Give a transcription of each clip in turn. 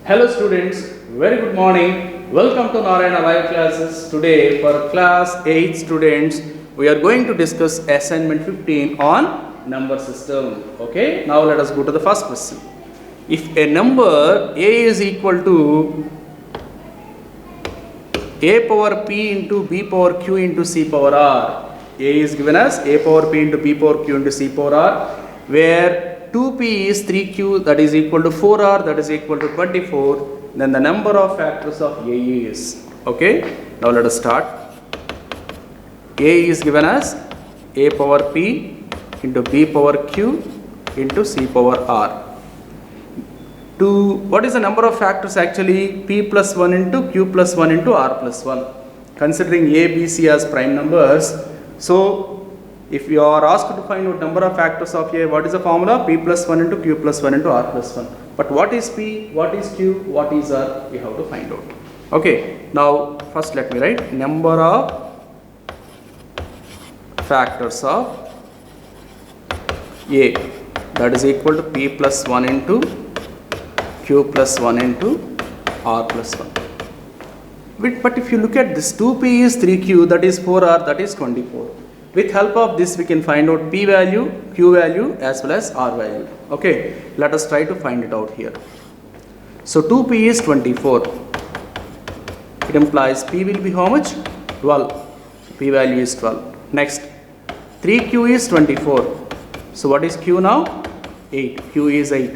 Hello students, very good morning. Welcome to Narayana Live Classes. Today for class 8 students, we are going to discuss assignment 15 on number system. Okay, now let us go to the first question. If a number a is equal to a power p into b power q into c power r, a is given as a power p into b power q into c power r, where 2p is 3q, that is equal to 4r, that is equal to 24, then the number of factors of a is, okay, now let us start. A is given as a power p into b power q into c power r. What is the number of factors actually? P plus 1 into q plus 1 into r plus 1. Considering a, b, c as prime numbers, so if you are asked to find out number of factors of a, what is the formula? P plus 1 into q plus 1 into r plus 1. But what is p, what is q, what is r? We have to find out. Okay, now first let me write number of factors of a, that is equal to p plus 1 into q plus 1 into r plus 1. But if you look at this, 2p is 3q, that is 4r, that is 24. With help of this, we can find out p value, q value as well as r value. Okay, let us try to find it out here. So 2p is 24. It implies p will be how much? 12. P value is 12. Next, 3q is 24. So what is q now? 8. Q is 8.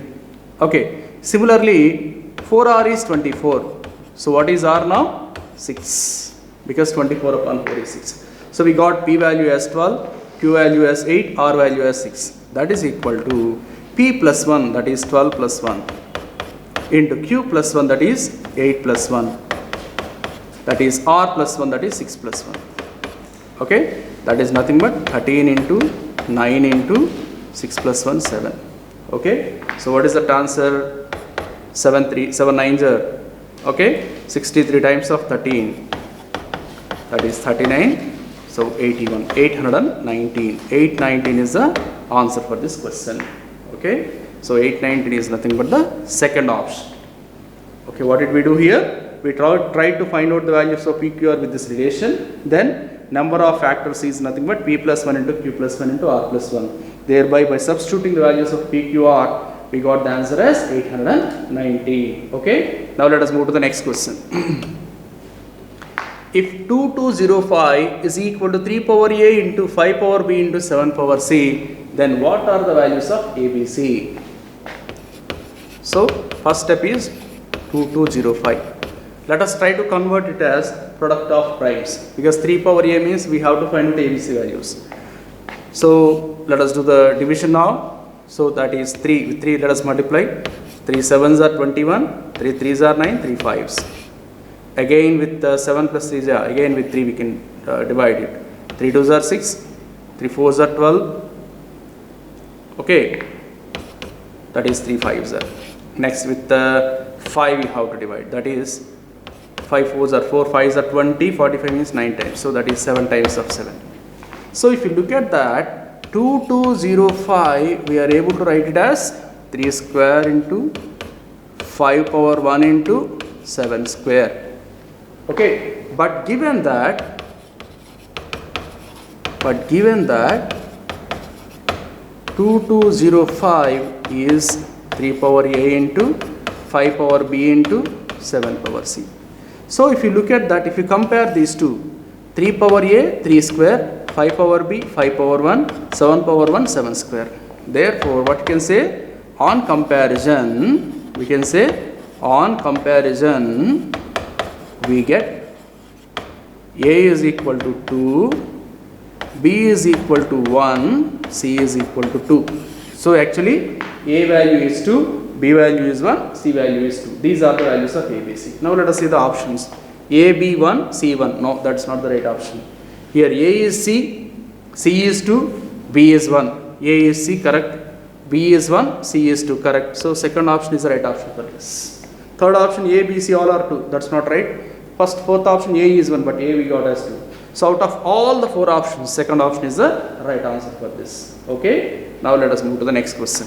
Okay. Similarly, 4r is 24. So what is r now? 6. Because 24 upon 4 is 6. So we got p value as 12, q value as 8, r value as 6. That is equal to p plus 1, that is 12 plus 1, into q plus 1, that is 8 plus 1, that is r plus 1, that is 6 plus 1. Okay, that is nothing but 13 into 9 into 6 plus 1, 7. Okay, so what is the answer? 7 9s are, okay, 63 times of 13, that is 39. So 81, 819. 819 is the answer for this question. Okay, so 819 is nothing but the second option. Okay, what did we do here? We tried to find out the values of p, q, r with this relation. Then number of factors is nothing but p plus 1 into q plus 1 into r plus 1. Thereby, by substituting the values of p, q, r, we got the answer as 890. Okay, now let us move to the next question. If 2205 is equal to 3 power a into 5 power b into 7 power c, then what are the values of a, b, c? So, first step is 2205. Let us try to convert it as product of primes, because 3 power a means we have to find the a, b, c values. So, let us do the division now. So, that is 3. With 3 let us multiply. 3 7s are 21, 3 3s are 9, 3 5s. Again with 7 plus 3, again with 3 we can divide it. 3 2s are 6, 3 4s are 12. Okay, that is 3 5s are. Next with 5 we have to divide. That is 5 4s are 4, 5s are 20, 45 means 9 times. So that is 7 times of 7. So if you look at that, 2205 we are able to write it as 3 square into 5 power 1 into 7 square. Okay, but given that 2205 is 3 power a into 5 power b into 7 power c. So if you look at that, if you compare these two, 3 power a, 3 square, 5 power b, 5 power 1, 7 power 1, 7 square. Therefore, what you can say, on comparison, we can say, on comparison, we get a is equal to 2, b is equal to 1, c is equal to 2. So actually a value is 2, b value is 1, c value is 2. These are the values of a, b, c. Now let us see the options. A, b 1, c 1. No, that's not the right option. Here a is c, c is 2, b is 1. A is c, correct. B is 1, c is 2, correct. So second option is the right option for this. Third option, a, b, c all are 2. That's not right. Fourth option, a is 1, but a we got as 2. So out of all the 4 options, second option is the right answer for this. Okay. Now let us move to the next question.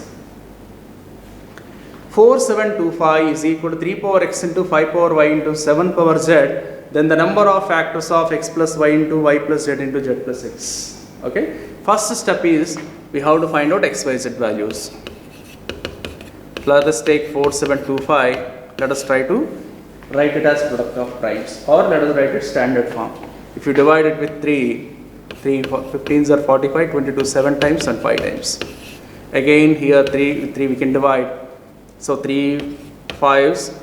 4725 is equal to 3 power x into 5 power y into 7 power z, then the number of factors of x plus y into y plus z into z plus x. Okay. First step is we have to find out x, y, z values. Let us take 4725. Let us try to write it as product of primes, or let us write it standard form. If you divide it with 3 15s are 45, 22 7 times and 5 times. Again here 3 we can divide. So 3 5s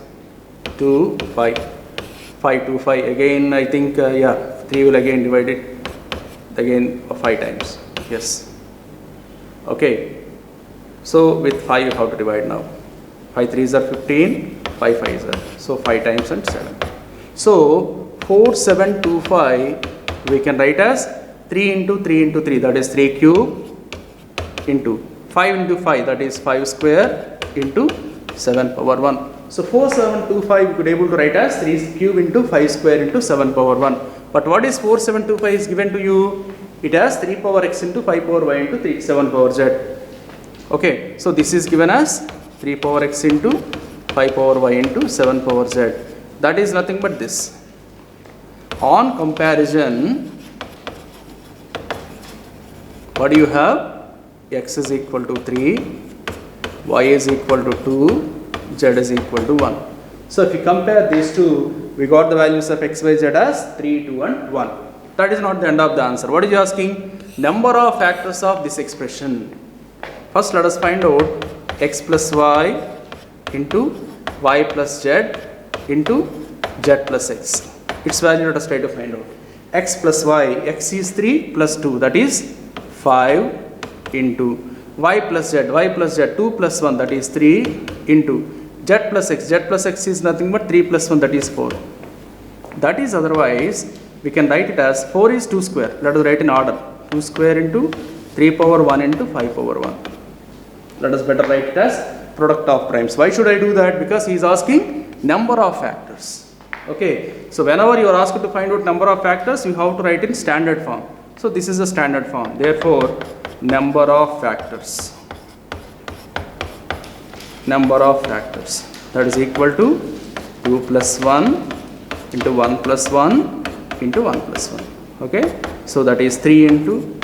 2 5 5 2 5. Again I think 3 will again divide it again 5 times. Yes. Okay. So with 5 you have to divide now. 5 3s are 15, 5 5s are. So 5 times and 7. So 4725 we can write as 3 into 3 into 3, that is 3 cube, into 5 into 5, that is 5 square, into 7 power 1. So 4725 we could able to write as 3 cube into 5 square into 7 power 1. But what is 4725 is given to you? It has 3 power x into 5 power y into 7 power z. Okay, so this is given as 3 power x into 5 power y into 7 power z. That is nothing but this. On comparison, what do you have? X is equal to 3, y is equal to 2, z is equal to 1. So if you compare these two, we got the values of x, y, z as 3, 2 and 1. That is not the end of the answer. What is he asking? Number of factors of this expression. First let us find out x plus y into y plus z into z plus x. Its value let us try to find out. X plus y, x is 3 plus 2, that is 5 into y plus z 2 plus 1, that is 3 into z plus x is nothing but 3 plus 1, that is 4. That is otherwise we can write it as 4 is 2 square. Let us write in order. 2 square into 3 power 1 into 5 power 1. Let us better write it as product of primes. Why should I do that? Because he is asking number of factors. Okay, so whenever you are asked to find out number of factors, you have to write in standard form. So this is a standard form. Therefore, number of factors that is equal to 2 plus 1 into 1 plus 1 into 1 plus 1. Okay, so that is 3 into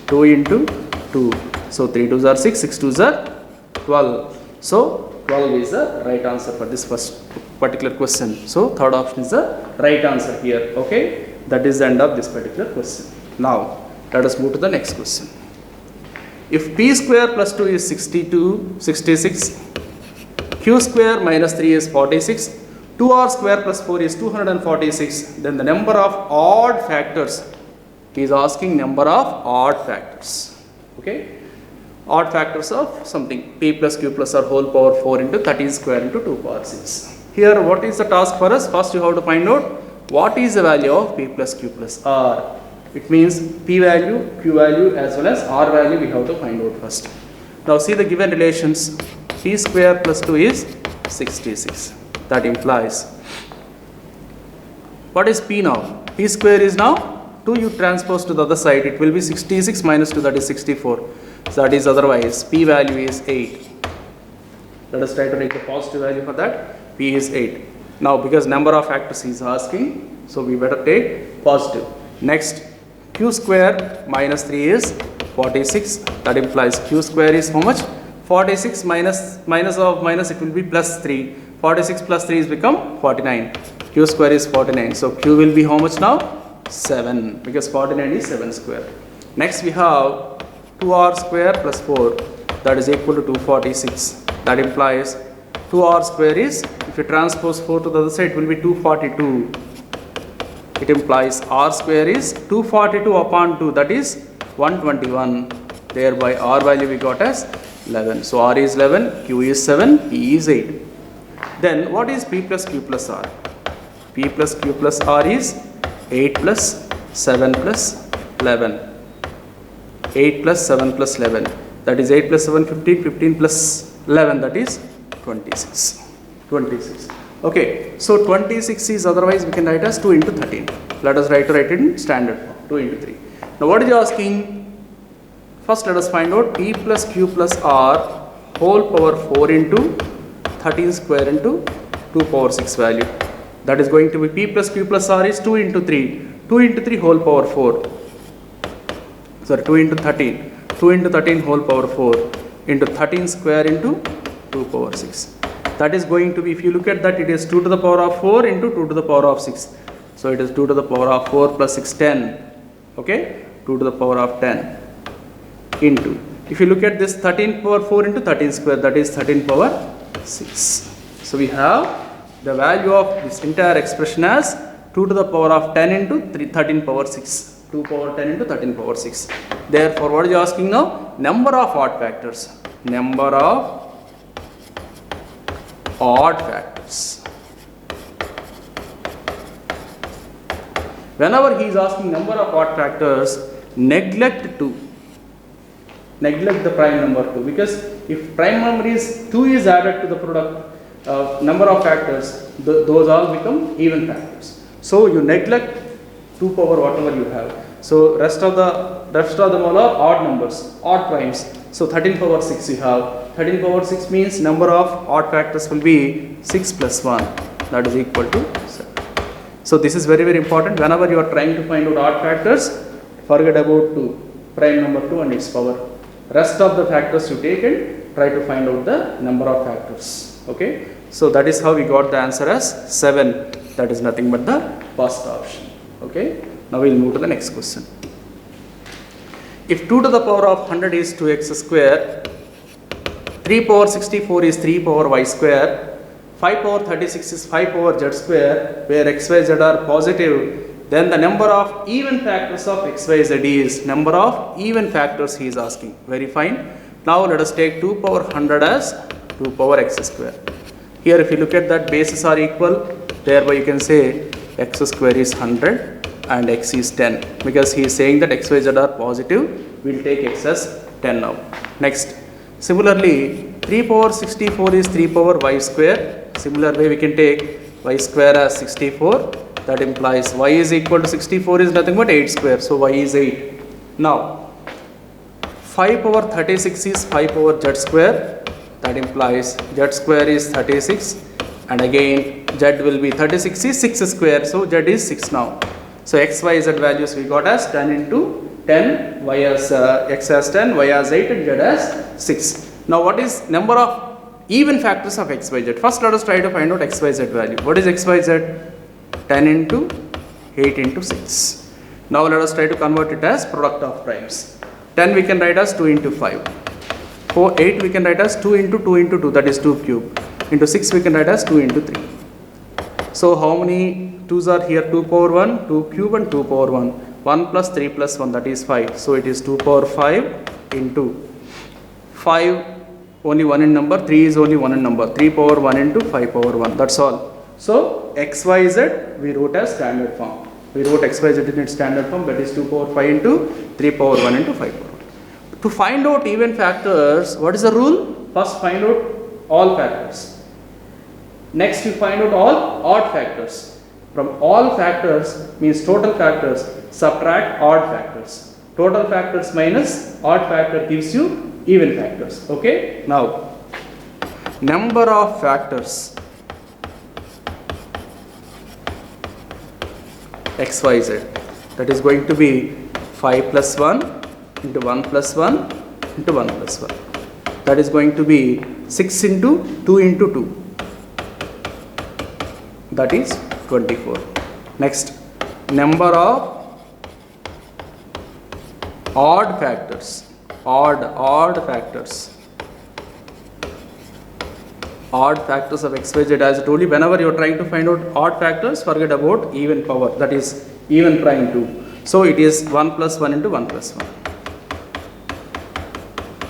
2 into 2. So 3 2s are 6, 6 2s are 12. So 12 is the right answer for this first particular question. So third option is the right answer here. Okay, that is the end of this particular question. Now let us move to the next question. If p square plus 2 is 66, q square minus 3 is 46, 2r square plus 4 is 246, then the number of odd factors, he is asking number of odd factors. Okay, odd factors of something, p plus q plus r whole power 4 into 13 square into 2 power 6. Here what is the task for us? First you have to find out what is the value of p plus q plus r. It means p value, q value as well as r value we have to find out first. Now see the given relations. P square plus 2 is 66. That implies, what is p now? P square is now 2 you transpose to the other side. It will be 66 minus 2, that is 64. So that is otherwise p value is 8. Let us try to take the positive value for that. P is 8. Now because number of factors he is asking, so we better take positive. Next, q square minus 3 is 46. That implies q square is how much? 46 minus it will be plus 3. 46 plus 3 is become 49. Q square is 49. So q will be how much now? 7, because 49 is 7 square. Next we have 2r square plus 4, that is equal to 246. That implies 2r square is, if you transpose 4 to the other side, it will be 242. It implies r square is 242 upon 2, that is 121. Thereby r value we got as 11. So r is 11, q is 7, p is 8. Then what is p plus q plus r? P plus q plus r is 8 plus 7 plus 11. 8 plus 7 plus 11. That is 8 plus 7, 15. 15 plus 11, that is 26. 26. Okay, so 26 is otherwise we can write as 2 into 13. Let us write it in standard form, 2 into 3. Now what is he asking? First let us find out p plus q plus r whole power 4 into 13 square into 2 power 6 value. That is going to be p plus q plus r is 2 into 3. 2 into 3 whole power 4. Sorry, 2 into 13. 2 into 13 whole power 4 into 13 square into 2 power 6. That is going to be, if you look at that, it is 2 to the power of 4 into 2 to the power of 6. So it is 2 to the power of 4 plus 6, 10. Okay, 2 to the power of 10 into, if you look at this, 13 power 4 into 13 square, that is 13 power 6. So we have the value of this entire expression as 2 to the power of 10 into 13 power 6. 2 power 10 into 13 power 6. Therefore, what is you asking now? Number of odd factors. Number of odd factors. Whenever he is asking number of odd factors, neglect the prime number 2, because if prime number is 2 is added to the product number of factors, those all become even factors. So you neglect 2 power whatever you have. So rest of them all are odd numbers, odd primes. So 13 power 6 you have. 13 power 6 means number of odd factors will be 6 plus 1, that is equal to 7. So this is very, very important. Whenever you are trying to find out odd factors, forget about 2, prime number 2 and its power. Rest of the factors you take and try to find out the number of factors. Okay. So that is how we got the answer as 7. That is nothing but the first option. Okay. Now we will move to the next question. If 2 to the power of 100 is 2x square, 3 power 64 is 3 power y square, 5 power 36 is 5 power z square, where x, y, z are positive, then the number of even factors of x, y, z is, number of even factors he is asking. Very fine. Now let us take 2 power 100 as 2 power x square. Here if you look at that, bases are equal, thereby you can say x square is 100 and x is 10, because he is saying that x, y, z are positive. We will take x as 10 now. Next, similarly 3 power 64 is 3 power y square. Similar way we can take y square as 64. That implies y is equal to 64 is nothing but 8 square. So y is 8. Now 5 power 36 is 5 power z square. That implies z square is 36, and again z will be 36 is 6 square. So z is 6 now. So x, y, z values we got as 10 into 10, y as x as 10, y as 8 and z as 6. Now what is number of even factors of x, y, z? First let us try to find out x, y, z value. What is x, y, z? 10 into 8 into 6. Now let us try to convert it as product of primes. 10 we can write as 2 into 5. 8 we can write as 2 into 2 into 2, that is 2 cube. Into 6 we can write as 2 into 3. So how many 2's are here? 2 power 1, 2 cube and 2 power 1. 1 plus 3 plus 1, that is 5. So it is 2 power 5 into 5, only 1 in number, 3 is only 1 in number. 3 power 1 into 5 power 1, that's all. So x, y, z we wrote as standard form. We wrote x, y, z in its standard form, that is 2 power 5 into 3 power 1 into 5 power 1. To find out even factors, what is the rule? First find out all factors. Next you find out all odd factors. From all factors means total factors, subtract odd factors. Total factors minus odd factor gives you even factors. Okay. Now number of factors x, y, z, that is going to be 5 plus 1 into 1 plus 1 into 1 plus 1. That is going to be 6 into 2 into 2. That is 24. Next, number of odd factors. Odd factors. Odd factors of x, y, z. As I told you, whenever you are trying to find out odd factors, forget about even power. That is even prime 2. So it is 1 plus 1 into 1 plus 1.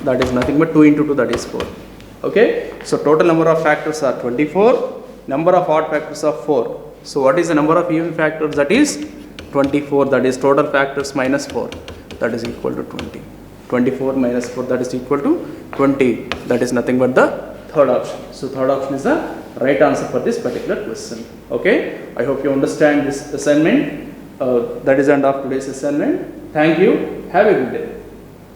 That is nothing but 2 into 2, that is 4. Okay. So total number of factors are 24. Number of odd factors are 4. So what is the number of even factors? That is 24. That is total factors minus 4. That is equal to 20. 24 minus 4, that is equal to 20. That is nothing but the third option. So third option is the right answer for this particular question. Okay. I hope you understand this assignment. That is the end of today's assignment. Thank you. Have a good day.